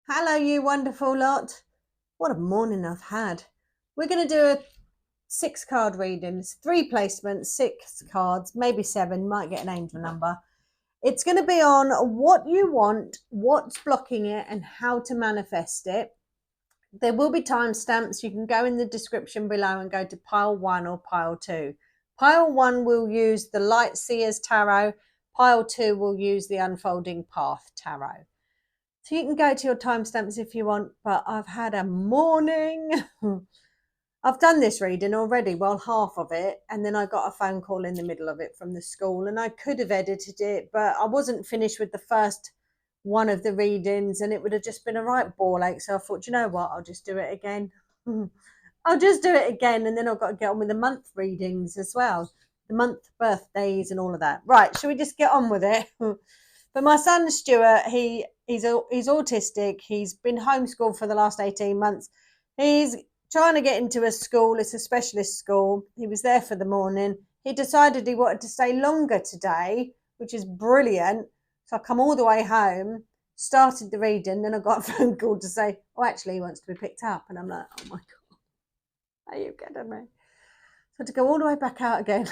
Hello, you wonderful lot. What a morning I've had. We're going to do a 6 card reading. It's 3 placements, 6 cards, maybe 7, might get an angel number. It's going to be on what you want, what's blocking it, and how to manifest it. There will be timestamps. You can go in the description below and go to pile 1 or pile 2. Pile 1 will use the Light Seers Tarot. Pile 2 will use the Unfolding Path Tarot. So you can go to your timestamps if you want, but I've had a morning. I've done this reading already, well, half of it, and then I got a phone call in the middle of it from the school, and I could have edited it, but I wasn't finished with the first one of the readings, and it would have just been a right ball ache. So I thought, you know what, I'll just do it again. I'll just do it again, and then I've got to get on with the month readings as well, the month birthdays and all of that. Right, shall we just get on with it? But my son Stuart, he's autistic. He's been homeschooled for the last 18 months. He's trying to get into a school. It's a specialist school. He was there for the morning. He decided he wanted to stay longer today, which is brilliant. So I come all the way home, started the reading, then I got a phone call to say, oh, actually, he wants to be picked up. And I'm like, oh my God, are you kidding me? So I had to go all the way back out again.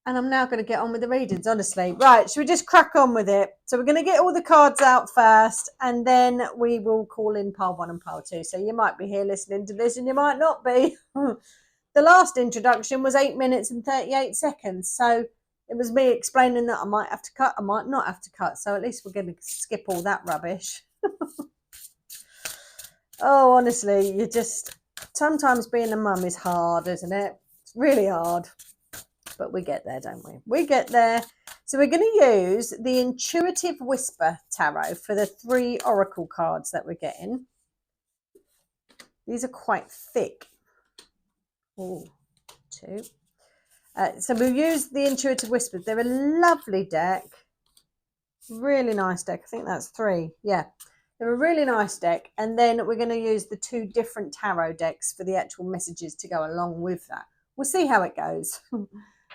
And I'm now going to get on with the readings, honestly. Right, should we just crack on with it? So we're going to get all the cards out first, and then we will call in pile 1 and pile 2. So you might be here listening to this, and you might not be. The last introduction was 8 minutes and 38 seconds. So it was me explaining that I might have to cut, I might not have to cut. So at least we're going to skip all that rubbish. Oh, honestly, you just, sometimes being a mum is hard, isn't it? It's really hard. But we get there, don't we? We get there. So we're going to use the Intuitive Whisper Tarot for the 3 oracle cards that we're getting. These are quite thick. Oh, 2. So we'll use the Intuitive Whisper. They're a lovely deck. Really nice deck. I think that's 3. Yeah, they're a really nice deck. And then we're going to use the 2 different tarot decks for the actual messages to go along with that. We'll see how it goes.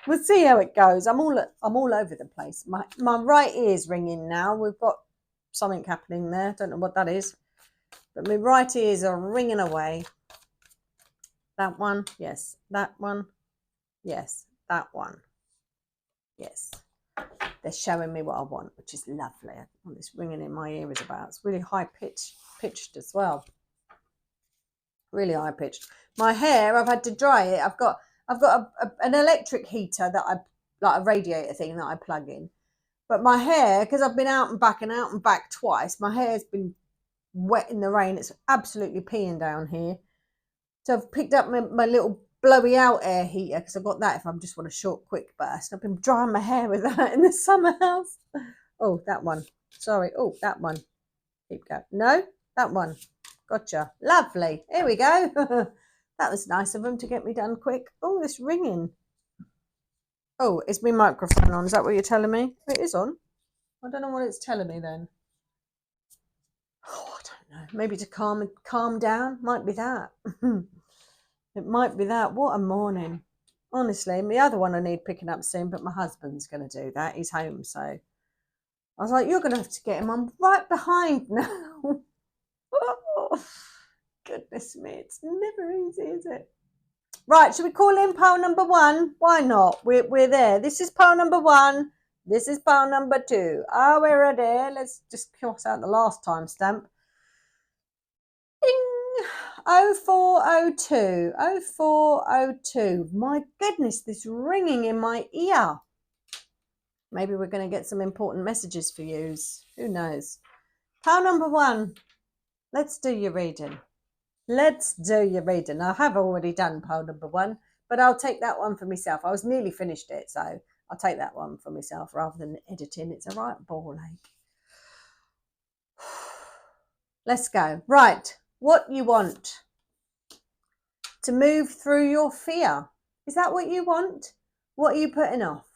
We'll see how it goes. I'm all over the place. My right ear's ringing now. We've got something happening there. Don't know what that is, but my right ears are ringing away. That one, yes. That one, yes. That one, yes. They're showing me what I want, which is lovely. What this ringing in my ear is about. It's really high pitched as well. Really high pitched. My hair, I've had to dry it. I've got an electric heater that I, like a radiator thing that I plug in. But my hair, because I've been out and back twice, my hair's been wet in the rain. It's absolutely peeing down here. So I've picked up my little blowy out air heater because I've got that if I just want a short, quick burst. I've been drying my hair with that in the summer house. Oh, that one. Sorry. Oh, that one. Keep going. No, that one. Gotcha. Lovely. Here we go. That was nice of them to get me done quick. Oh, it's ringing. Oh, is my microphone on? Is that what you're telling me? It is on. I don't know what it's telling me then. Oh, I don't know. Maybe to calm down. Might be that. It might be that. What a morning. Honestly, the other one I need picking up soon, but my husband's going to do that. He's home, so I was like, you're going to have to get him on right behind now. Oh, goodness me, it's never easy, is it? Right, should we call in pile number 1? Why not? We're there. This is pile number 1. This is pile number 2. Ah, we're ready. Let's just cross out the last timestamp. Ding! 0402. 0402. My goodness, this ringing in my ear. Maybe we're going to get some important messages for you. Who knows? Pile number 1. Let's do your reading. Let's do your reading. I have already done pile number 1, but I'll take that one for myself. I was nearly finished it, so I'll take that one for myself rather than editing. It's a right ball ache. Let's go. Right, what you want? To move through your fear. Is that what you want? What are you putting off?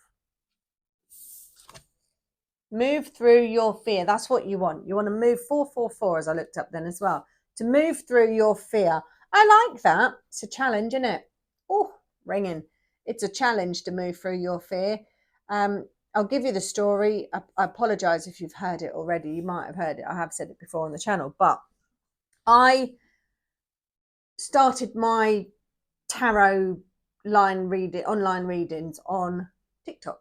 Move through your fear. That's what you want. You want to move 444, as I looked up then as well. To move through your fear. I like that. It's a challenge, isn't it? Oh, ringing. It's a challenge to move through your fear. I'll give you the story. I apologize if you've heard it already. You might have heard it. I have said it before on the channel, but I started my tarot online readings on TikTok,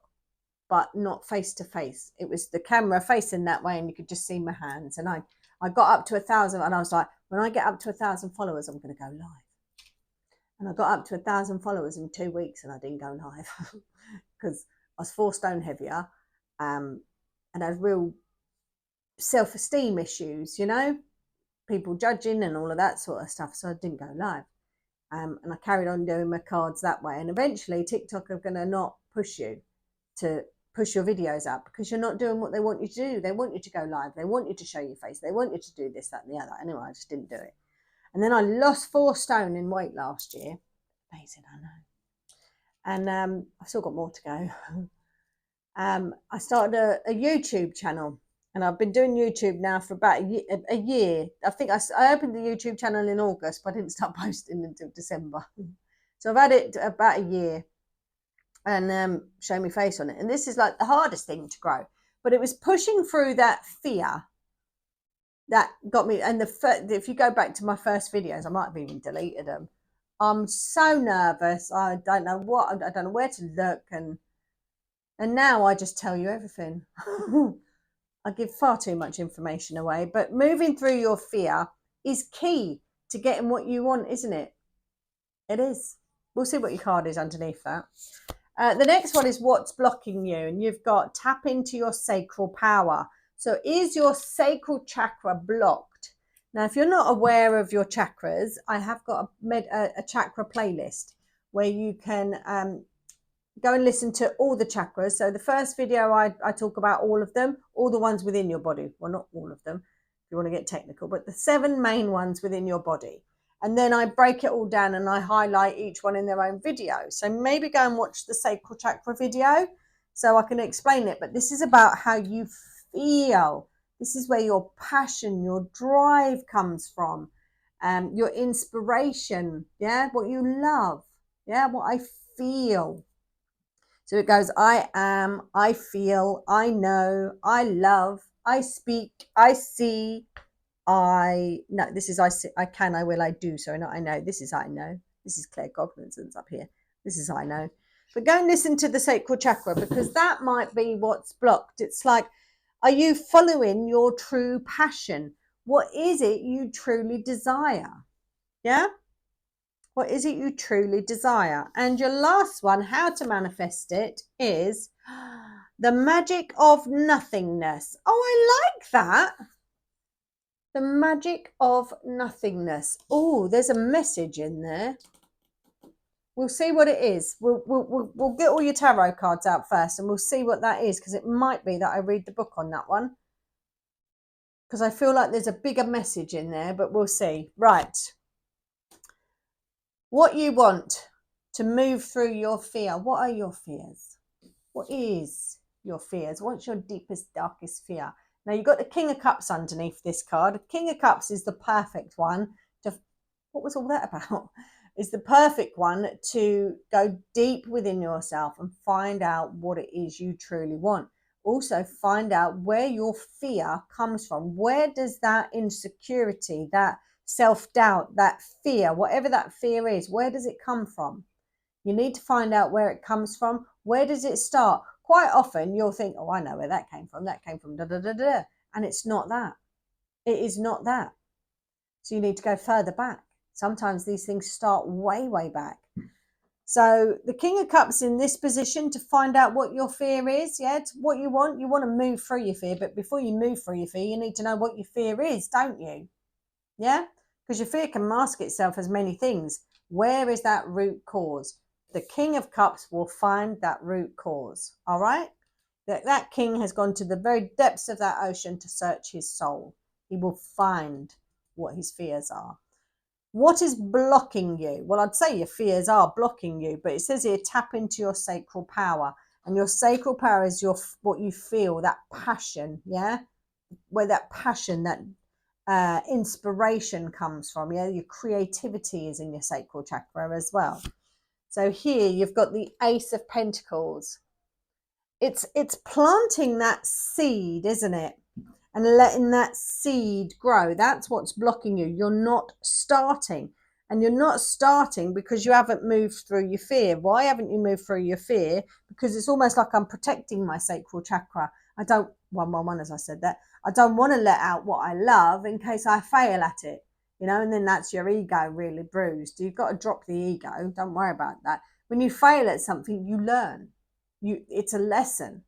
but not face to face. It was the camera facing that way and you could just see my hands. And I got up to 1,000 and I was like, when I get up to 1,000 followers, I'm going to go live. And I got up to 1,000 followers in 2 weeks and I didn't go live because I was 4 stone heavier and I had real self-esteem issues, you know, people judging and all of that sort of stuff. So I didn't go live. And I carried on doing my cards that way. And eventually TikTok are going to not push you to push your videos up because you're not doing what they want you to do. They want you to go live. They want you to show your face. They want you to do this, that, and the other. Anyway, I just didn't do it. And then I lost 4 stone in weight last year. Amazing, I know. And I've still got more to go. I started a YouTube channel. And I've been doing YouTube now for about a year. I think I opened the YouTube channel in August, but I didn't start posting until December. So I've had it about a year and show me face on it. And this is like the hardest thing to grow. But it was pushing through that fear that got me. And if you go back to my first videos, I might have even deleted them. I'm so nervous. I don't know I don't know where to look. And now I just tell you everything. I give far too much information away, but moving through your fear is key to getting what you want, isn't it? It is. We'll see what your card is underneath that. The next one is what's blocking you, and you've got tap into your sacral power. So is your sacral chakra blocked? Now, if you're not aware of your chakras, I have got a chakra playlist where you can go and listen to all the chakras. So the first video, I talk about all of them, all the ones within your body. Well, not all of them, if you want to get technical, but the 7 main ones within your body. And then I break it all down and I highlight each one in their own video. So maybe go and watch the sacral chakra video so I can explain it. But this is about how you feel. This is where your passion, your drive comes from, your inspiration, yeah, what you love, yeah, what I feel. So it goes, I am, I feel, I know, I love, I speak, I see, no, this is I see, I can, I will, I do. So not I know, this is I know. This is claircognizance up here. This is I know. But go and listen to the sacral chakra because that might be what's blocked. It's like, are you following your true passion? What is it you truly desire? Yeah? What is it you truly desire? And your last one, how to manifest it, is the magic of nothingness. Oh, I like that. The magic of nothingness. Oh, there's a message in there. We'll see what it is. We'll get all your tarot cards out first and we'll see what that is because it might be that I read the book on that one. Because I feel like there's a bigger message in there, but we'll see. Right. What you want to move through your fear. What are your fears? What is your fears? What's your deepest, darkest fear? Now, you've got the King of Cups underneath this card. King of Cups is the perfect one. What was all that about? Is the perfect one to go deep within yourself and find out what it is you truly want. Also, find out where your fear comes from. Where does that insecurity, that self-doubt, that fear, whatever that fear is, where does it come from? You need to find out where it comes from. Where does it start? Quite often you'll think, oh, I know where that came from. That came from da, da, da, da. And it's not that. It is not that. So you need to go further back. Sometimes these things start way, way back. So the King of Cups in this position to find out what your fear is. Yeah, it's what you want. You want to move through your fear. But before you move through your fear, you need to know what your fear is, don't you? Yeah, because your fear can mask itself as many things. Where is that root cause? The King of Cups will find that root cause. All right. That king has gone to the very depths of that ocean to search his soul. He will find what his fears are. What is blocking you? Well, I'd say your fears are blocking you, but it says here, tap into your sacral power. And your sacral power is what you feel, that passion, yeah? Where that passion, that inspiration comes from, yeah? Your creativity is in your sacral chakra as well. So here you've got the Ace of Pentacles. it's planting that seed, isn't it? And letting that seed grow. That's what's blocking you. You're not starting. And you're not starting because you haven't moved through your fear. Why haven't you moved through your fear? Because it's almost like I'm protecting my sacral chakra. I don't, 111 as I said that, I don't want to let out what I love in case I fail at it. You know, and then that's your ego really bruised. You've got to drop the ego. Don't worry about that. When you fail at something, you learn. It's a lesson.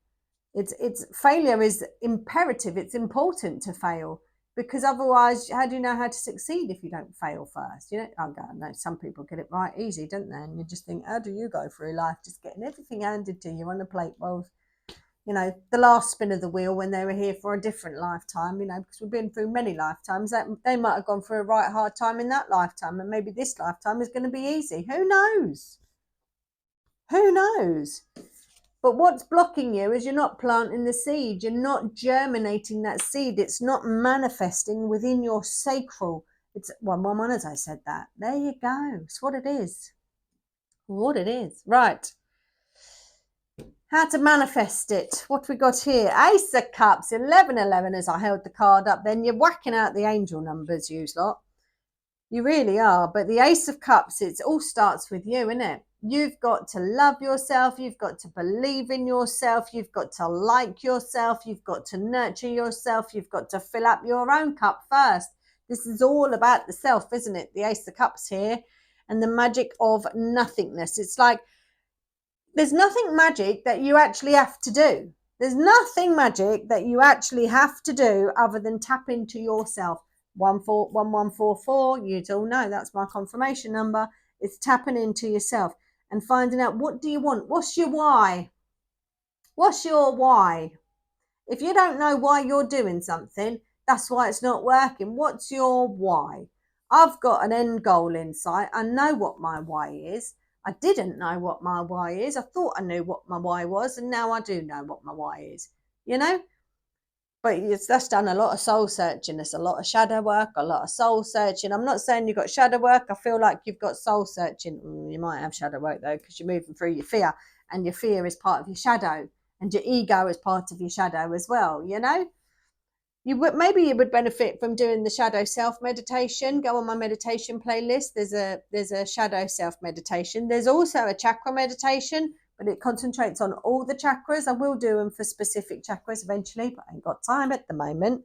It's failure is imperative. It's important to fail, because otherwise, how do you know how to succeed if you don't fail first? You know, I know some people get it right easy, don't they? And you just think, how do you go through life just getting everything handed to you on a plate? Well, you know, the last spin of the wheel when they were here for a different lifetime, you know, because we've been through many lifetimes, that they might have gone through a right hard time in that lifetime, and maybe this lifetime is going to be easy. Who knows? Who knows? But what's blocking you is you're not planting the seed. You're not germinating that seed. It's not manifesting within your sacral. It's one as I said that. There you go. It's what it is. What it is. Right. How to manifest it. What we got here? Ace of Cups, 1111 as I held the card up. Then you're whacking out the angel numbers, you lot. You really are. But the Ace of Cups, it all starts with you, innit? You've got to love yourself. You've got to believe in yourself. You've got to like yourself. You've got to nurture yourself. You've got to fill up your own cup first. This is all about the self, isn't it? The Ace of Cups here, and the magic of nothingness. It's like there's nothing magic that you actually have to do. There's nothing magic that you actually have to do other than tap into yourself. 1144, you all know that's my confirmation number. It's tapping into yourself and finding out, what do you want? What's your why? What's your why? If you don't know why you're doing something, that's why it's not working. What's your why? I've got an end goal in sight. I know what my why is. I didn't know what my why is. I thought I knew what my why was, and now I do know what my why is, you know? But that's done a lot of soul searching. There's a lot of shadow work, a lot of soul searching. I'm not saying you've got shadow work. I feel like you've got soul searching. You might have shadow work, though, because you're moving through your fear, and your fear is part of your shadow, and your ego is part of your shadow as well, you know? Maybe you would benefit from doing the shadow self meditation. Go on my meditation playlist. There's a shadow self meditation. There's also a chakra meditation, but it concentrates on all the chakras. I will do them for specific chakras eventually, but I ain't got time at the moment.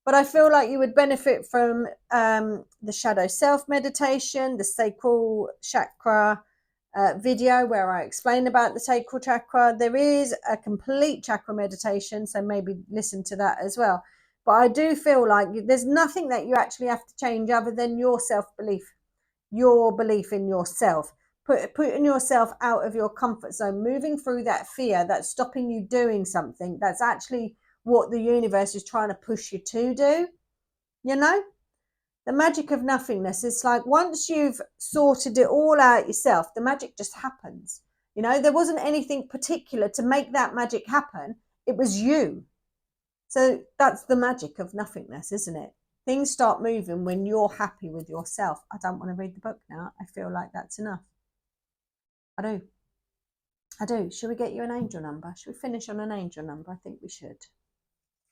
But I feel like you would benefit from the shadow self meditation, the sacral chakra video where I explain about the sacral chakra. There is a complete chakra meditation, so maybe listen to that as well. But I do feel like there's nothing that you actually have to change other than your self-belief, your belief in yourself, putting yourself out of your comfort zone, moving through that fear that's stopping you doing something that's actually what the universe is trying to push you to do, you know? The magic of nothingness. It's like once you've sorted it all out yourself, the magic just happens. You know, there wasn't anything particular to make that magic happen. It was you. So that's the magic of nothingness, isn't it? Things start moving when you're happy with yourself. I don't want to read the book now. I feel like that's enough. I do. Should we get you an angel number? Should we finish on an angel number? I think we should.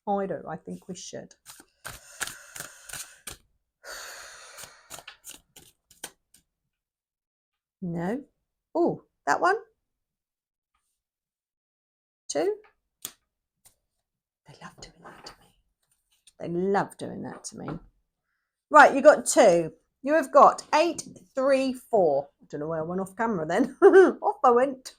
I do. I think we should. No. Oh, that one? 2? They love doing that to me. They love doing that to me. Right, you got 2. You have got 834. I don't know where I went off camera then. Off I went.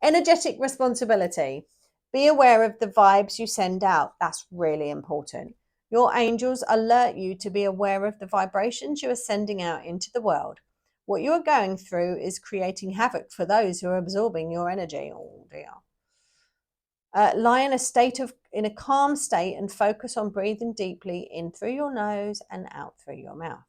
Energetic responsibility. Be aware of the vibes you send out. That's really important. Your angels alert you to be aware of the vibrations you are sending out into the world. What you are going through is creating havoc for those who are absorbing your energy. Oh dear. Lie in a calm state and focus on breathing deeply in through your nose and out through your mouth.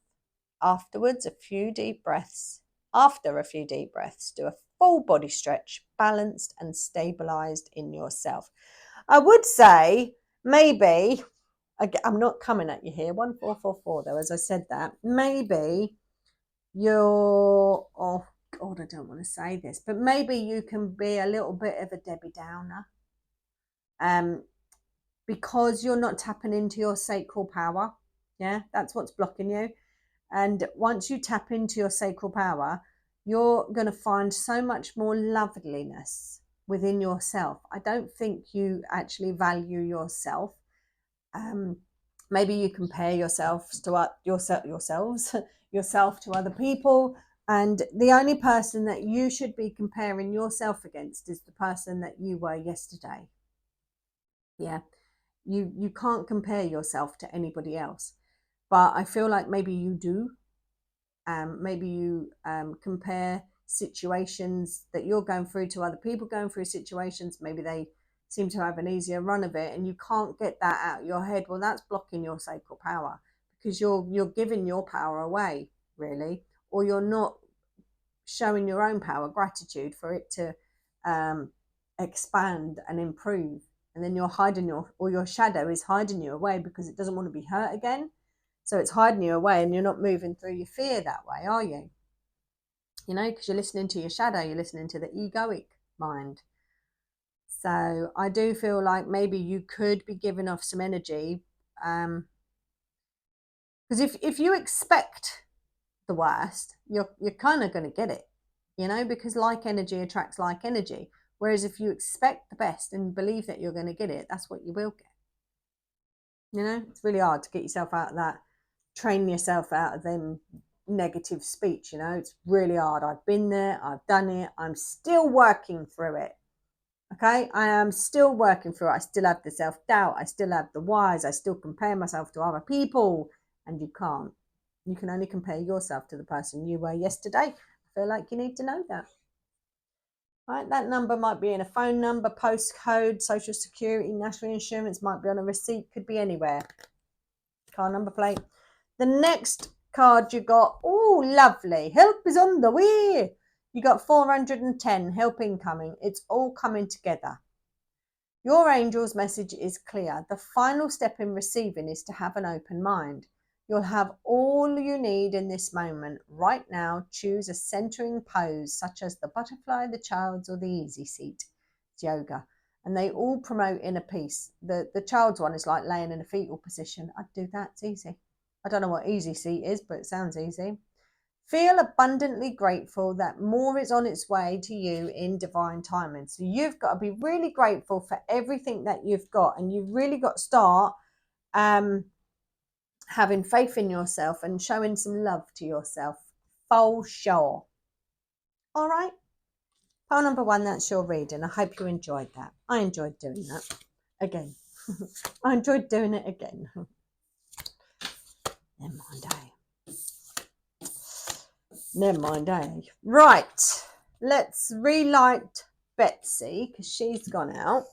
After a few deep breaths, do a full body stretch, balanced and stabilized in yourself. I would say maybe, I'm not coming at you here, 1444 though, as I said that, maybe you're, oh God, I don't want to say this, but maybe you can be a little bit of a Debbie Downer, because you're not tapping into your sacral power. Yeah, that's what's blocking you. And once you tap into your sacral power, you're going to find so much more loveliness within yourself. I don't think you actually value yourself. Maybe you compare yourselves to yourself to other people, and the only person that you should be comparing yourself against is the person that you were yesterday. Yeah, you can't compare yourself to anybody else, but I feel like maybe you do. Maybe you compare situations that you're going through to other people going through situations. Maybe they seem to have an easier run of it, and you can't get that out of your head. Well, that's blocking your sacral power, because you're giving your power away, really, or you're not showing your own power, gratitude for it to expand and improve. And then you're hiding your shadow is hiding you away because it doesn't want to be hurt again. So it's hiding you away, and you're not moving through your fear that way, are you? You know, because you're listening to your shadow, you're listening to the egoic mind. So I do feel like maybe you could be giving off some energy, because if you expect the worst, you're kind of going to get it, you know, because like energy attracts like energy. Whereas if you expect the best and believe that you're going to get it, that's what you will get. You know, it's really hard to get yourself out of that, train yourself out of them negative speech. You know, it's really hard. I've been there, I've done it, I'm still working through it. Okay, I am still working through it. I still have the self-doubt, I still have the whys, I still compare myself to other people, and you can't. You can only compare yourself to the person you were yesterday. I feel like you need to know that. Right, that number might be in a phone number, postcode, social security, national insurance, might be on a receipt, could be anywhere. Car number plate. The next card you got, oh, lovely. Help is on the way. You got 410, help incoming. It's all coming together. Your angel's message is clear. The final step in receiving is to have an open mind. You'll have all you need in this moment. Right now, choose a centering pose, such as the butterfly, the child's, or the easy seat. It's yoga. And they all promote inner peace. The child's one is like laying in a fetal position. I'd do that. It's easy. I don't know what easy seat is, but it sounds easy. Feel abundantly grateful that more is on its way to you in divine timing. So you've got to be really grateful for everything that you've got, and you've really got to start having faith in yourself and showing some love to yourself. For sure. All right. Pile number 1, that's your reading. I hope you enjoyed that. I enjoyed doing that again. I enjoyed doing it again. Never mind, eh? Never mind, eh? Right. Let's relight Betsy, because she's gone out.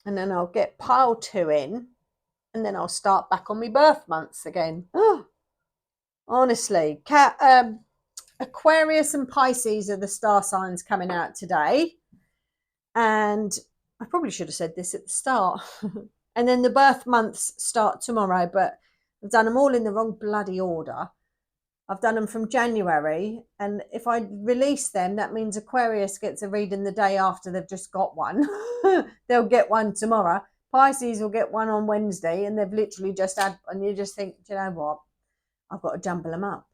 And then I'll get pile 2 in. And then I'll start back on my birth months again. Oh, honestly, Aquarius and Pisces are the star signs coming out today. And I probably should have said this at the start. And then the birth months start tomorrow, but I've done them all in the wrong bloody order. I've done them from January, and if I release them, that means Aquarius gets a reading the day after they've just got one. They'll get one tomorrow. Pisces will get one on Wednesday, and they've literally just had, and you just think, do you know what? I've got to jumble them up.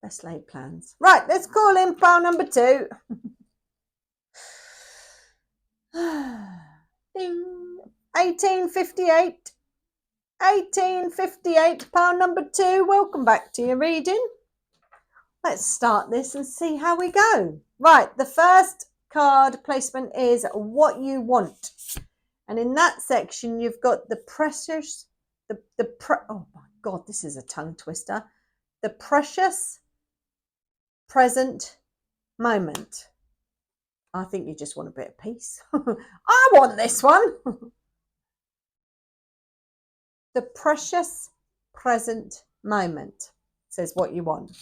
Best laid plans. Right, let's call in pile number 2. Ding. 1858. 1858, pile number 2. Welcome back to your reading. Let's start this and see how we go. Right, the first card placement is what you want. And in that section, you've got the precious, oh my God, this is a tongue twister. The precious present moment. I think you just want a bit of peace. I want this one. The precious present moment says what you want.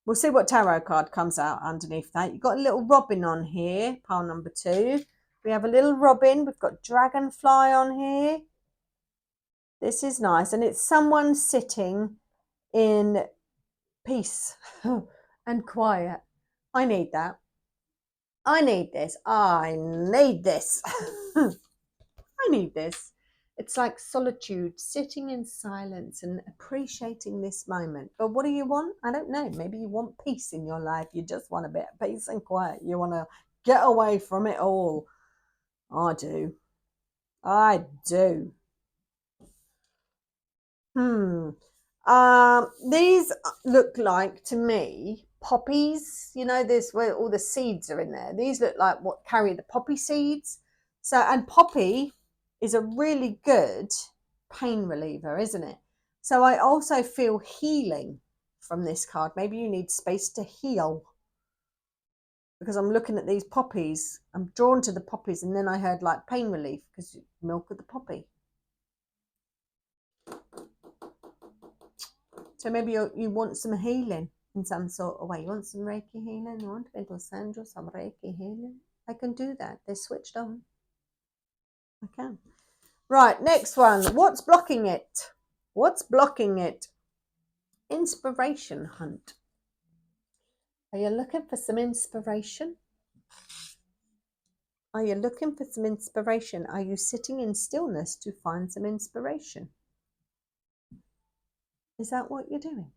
We'll see what tarot card comes out underneath that. You've got a little robin on here, pile number 2. We have a little robin. We've got dragonfly on here. This is nice. And it's someone sitting in peace and quiet. I need that. I need this. I need this. I need this. It's like solitude, sitting in silence and appreciating this moment. But what do you want? I don't know. Maybe you want peace in your life. You just want a bit of peace and quiet. You want to get away from it all. I do. I do. These look like, to me, poppies. You know, this where all the seeds are in there. These look like what carry the poppy seeds. So, and poppy is a really good pain reliever, isn't it? So I also feel healing from this card. Maybe you need space to heal, because I'm looking at these poppies. I'm drawn to the poppies, and then I heard like pain relief because milk of the poppy. So maybe you want some healing in some sort of way. You want some Reiki healing? You want me to send you some Reiki healing? I can do that. They're switched on. I can. Right, next one. What's blocking it? What's blocking it? Inspiration hunt. Are you looking for some inspiration? Are you looking for some inspiration? Are you sitting in stillness to find some inspiration? Is that what you're doing?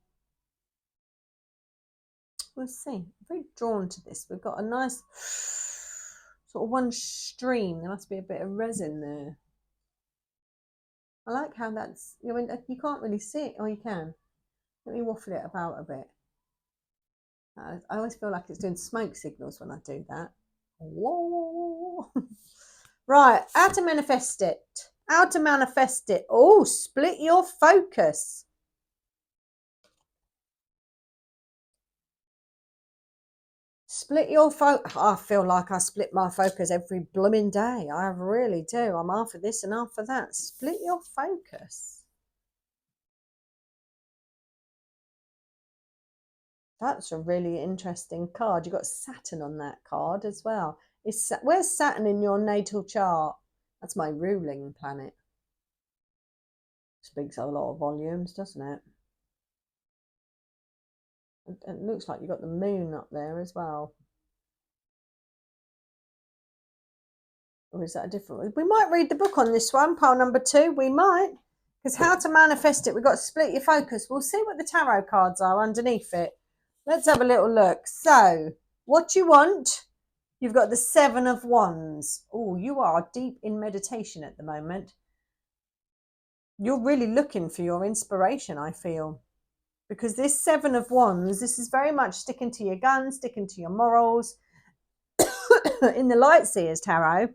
We'll see. I'm very drawn to this. We've got a nice sort of one stream. There must be a bit of resin there. I like how that's, you know, you can't really see it, or you can. Let me waffle it about a bit. I always feel like it's doing smoke signals when I do that. Whoa. Right, how to manifest it. How to manifest it. Oh, split your focus. Split your focus. I feel like I split my focus every blooming day. I really do. I'm after this and after that. Split your focus. That's a really interesting card. You've got Saturn on that card as well. Where's Saturn in your natal chart? That's my ruling planet. Speaks a lot of volumes, doesn't it? It looks like you've got the moon up there as well. Or is that a different one? We might read the book on this one, pile number 2. We might. Because how to manifest it, we've got to split your focus. We'll see what the tarot cards are underneath it. Let's have a little look. So, what you want, you've got the 7 of Wands. Oh, you are deep in meditation at the moment. You're really looking for your inspiration, I feel. Because this 7 of Wands, this is very much sticking to your guns, sticking to your morals. In the Lightseers Tarot,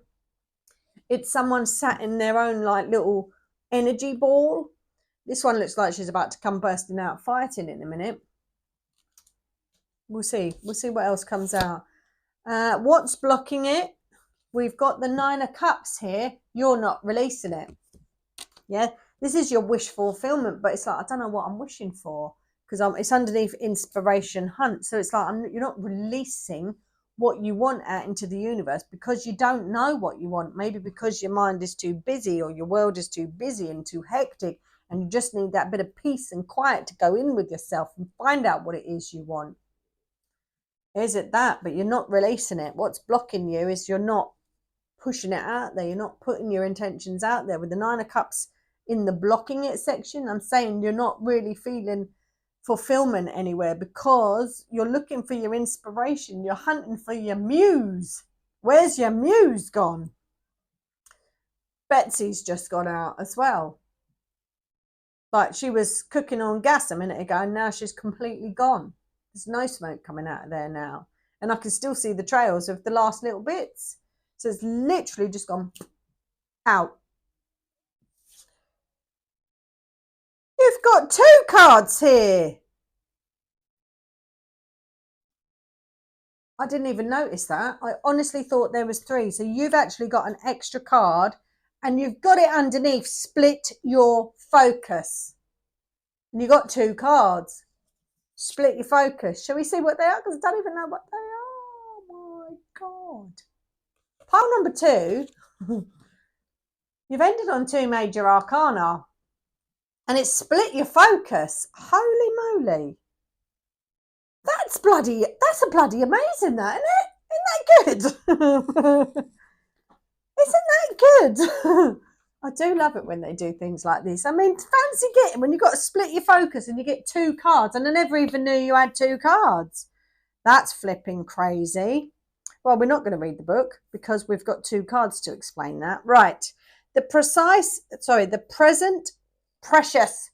it's someone sat in their own like little energy ball. This one looks like she's about to come bursting out fighting in a minute. We'll see what else comes out. What's blocking it? We've got the 9 of Cups here. You're not releasing it. Yeah, this is your wish fulfillment, but it's like, I don't know what I'm wishing for, because it's underneath inspiration hunt. So it's like you're not releasing what you want out into the universe because you don't know what you want. Maybe because your mind is too busy, or your world is too busy and too hectic, and you just need that bit of peace and quiet to go in with yourself and find out what it is you want. Is it that? But you're not releasing it. What's blocking you is you're not pushing it out there. You're not putting your intentions out there. With the 9 of Cups in the blocking it section, I'm saying you're not really feeling fulfillment anywhere because you're looking for your inspiration. You're hunting for your muse. Where's your muse gone? Betsy's just gone out as well. Like, she was cooking on gas a minute ago and now she's completely gone. There's no smoke coming out of there now. And I can still see the trails of the last little bits. So it's literally just gone out. You've got 2 cards here. I didn't even notice that. I honestly thought there was 3. So you've actually got an extra card and you've got it underneath, split your focus. And you got 2 cards. Split your focus. Shall we see what they are? Because I don't even know what they are. Oh my God. Pile number 2. You've ended on 2 major arcana. And it's split your focus. Holy moly. That's a bloody amazing, that, isn't it? Isn't that good? Isn't that good? I do love it when they do things like this. I mean, fancy getting when you've got to split your focus and you get 2 cards, and I never even knew you had 2 cards. That's flipping crazy. Well, we're not going to read the book because we've got 2 cards to explain that. Right. The present, precious,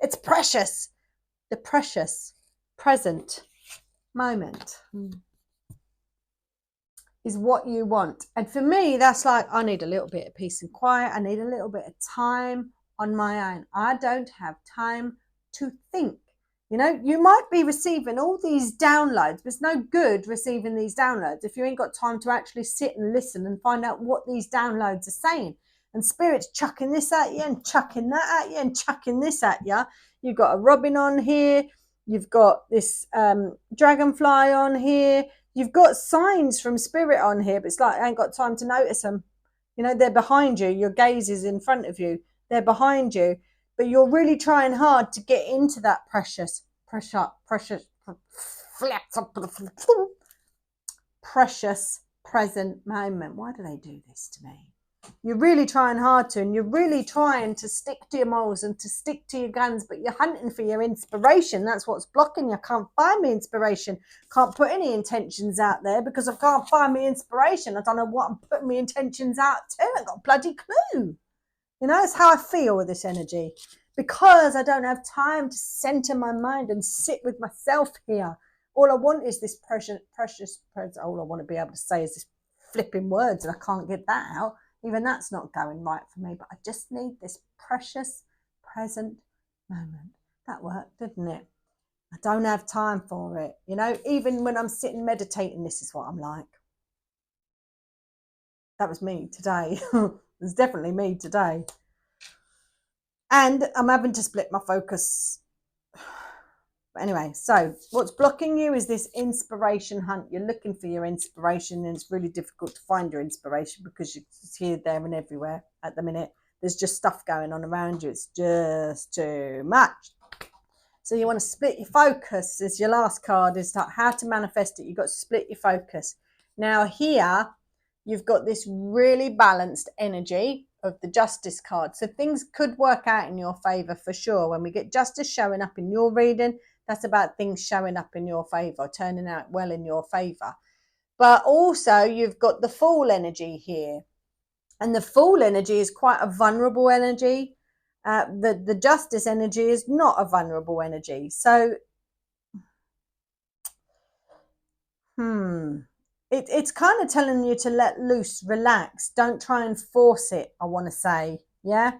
it's precious. The precious present moment is what you want. And for me, that's like, I need a little bit of peace and quiet. I need a little bit of time on my own. I don't have time to think. You know, you might be receiving all these downloads, but it's no good receiving these downloads if you ain't got time to actually sit and listen and find out what these downloads are saying. And Spirit's chucking this at you and chucking that at you and chucking this at you. You've got a robin on here. You've got this dragonfly on here. You've got signs from Spirit on here, but it's like I ain't got time to notice them. You know, they're behind you. Your gaze is in front of you. They're behind you. But you're really trying hard to get into that precious present moment. Why do they do this to me? You're really trying hard to, and you're really trying to stick to your morals and to stick to your guns, but you're hunting for your inspiration. That's what's blocking you. I can't find my inspiration. Can't put any intentions out there because I can't find my inspiration. I don't know what I'm putting my intentions out to. I got a bloody clue. You know, it's how I feel with this energy. Because I don't have time to center my mind and sit with myself here. All I want is this precious present. All I want to be able to say is this flipping words, and I can't get that out. Even that's not going right for me, but I just need this precious present moment. That worked, didn't it? I don't have time for it. You know, even when I'm sitting meditating, this is what I'm like. That was me today. It's definitely me today. And I'm having to split my focus. But anyway, so what's blocking you is this inspiration hunt. You're looking for your inspiration, and it's really difficult to find your inspiration because it's here, there, and everywhere at the minute. There's just stuff going on around you. It's just too much. So you want to split your focus. As your last card is how to manifest it. You've got to split your focus. Now here, you've got this really balanced energy of the Justice card. So things could work out in your favor for sure. When we get Justice showing up in your reading, that's about things showing up in your favor, turning out well in your favor. But also you've got the Fool energy here. And the Fool energy is quite a vulnerable energy. The Justice energy is not a vulnerable energy. So, it's kind of telling you to let loose, relax. Don't try and force it, I want to say. Yeah?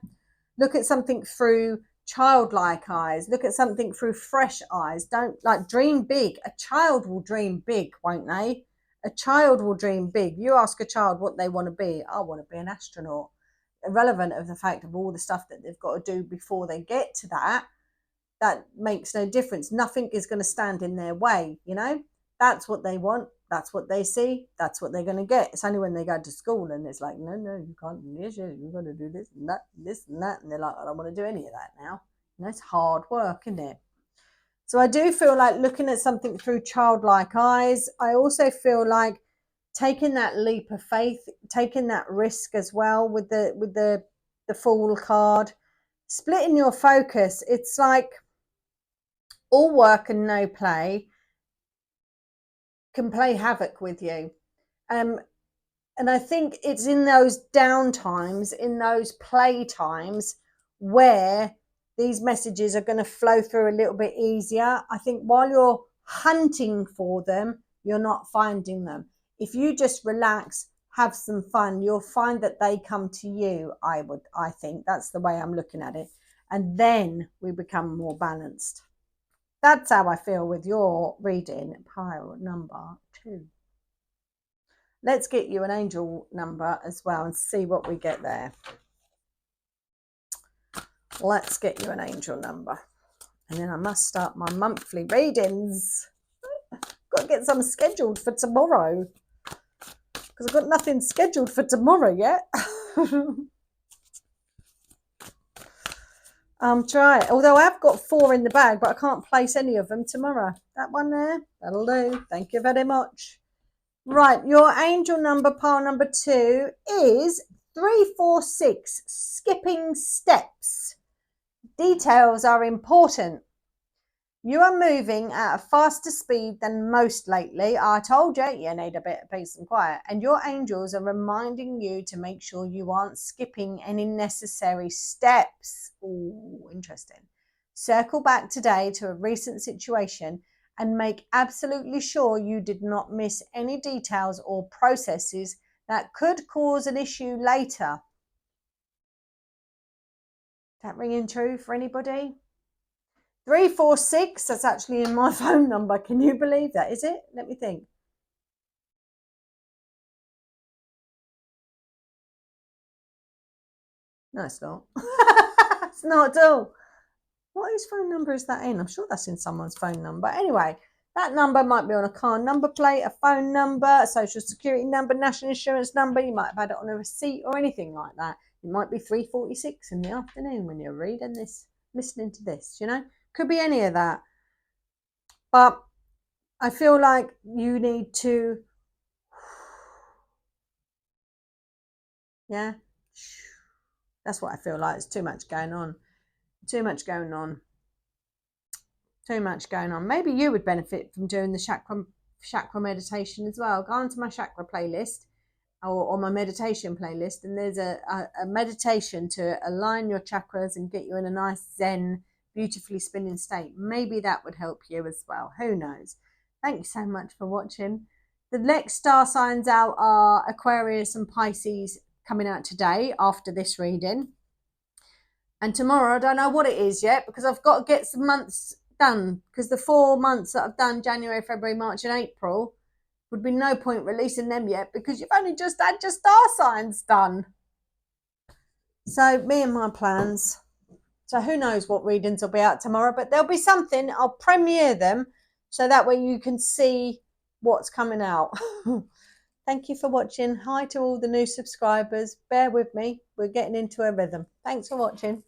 Look at something through childlike eyes. Look at something through fresh eyes. Don't dream big. A child will dream big, won't they? A child will dream big. You ask a child what they want to be. I want to be an astronaut. Irrelevant of the fact of all the stuff that they've got to do before they get to that. That makes no difference. Nothing is going to stand in their way, you know? That's what they want. That's what they see. That's what they're going to get. It's only when they go to school and it's like, no, you can't do this. You've got to do this and that. And they're like, I don't want to do any of that now. And it's hard work, isn't it? So I do feel like looking at something through childlike eyes. I also feel like taking that leap of faith, taking that risk as well with the Fool card, splitting your focus. It's like all work and no play can play havoc with you. And I think it's in those down times, in those play times, where these messages are going to flow through a little bit easier. I think while you're hunting for them, you're not finding them. If you just relax, have some fun, you'll find that they come to you. I think that's the way I'm looking at it. And then we become more balanced. That's how I feel with your reading, pile number 2. Let's get you an angel number as well and see what we get there. Let's get you an angel number. And then I must start my monthly readings. Got to get some scheduled for tomorrow. Because I've got nothing scheduled for tomorrow yet. Try it. Although I've got 4 in the bag, but I can't place any of them tomorrow. That one there, that'll do. Thank you very much. Right, your angel number, pile number 2, is 346, skipping steps. Details are important. You are moving at a faster speed than most lately. I told you, you need a bit of peace and quiet. And your angels are reminding you to make sure you aren't skipping any necessary steps. Ooh, interesting. Circle back today to a recent situation and make absolutely sure you did not miss any details or processes that could cause an issue later. That ringing true for anybody? 346, that's actually in my phone number. Can you believe that? Is it? Let me think. No, it's not. It's not at all. Whose phone number is that in? I'm sure that's in someone's phone number. Anyway, that number might be on a car number plate, a phone number, a social security number, national insurance number. You might have had it on a receipt or anything like that. It might be 3:46 in the afternoon when you're reading this, listening to this, you know? Could be any of that. But I feel like you need to, yeah, that's what I feel like. It's too much going on. Too much going on. Too much going on. Maybe you would benefit from doing the chakra meditation as well. Go onto my chakra playlist or my meditation playlist, and there's a meditation to align your chakras and get you in a nice zen, beautifully spinning state. Maybe that would help you as well. Who knows? Thank you so much for watching. The next star signs out are Aquarius and Pisces, coming out today after this reading. And tomorrow, I don't know what it is yet, because I've got to get some months done, because the 4 months that I've done, January, February, March and April, would be no point releasing them yet, because you've only just had your star signs done. So me and my plans. So who knows what readings will be out tomorrow, but there'll be something. I'll premiere them so that way you can see what's coming out. Thank you for watching. Hi to all the new subscribers. Bear with me. We're getting into a rhythm. Thanks for watching.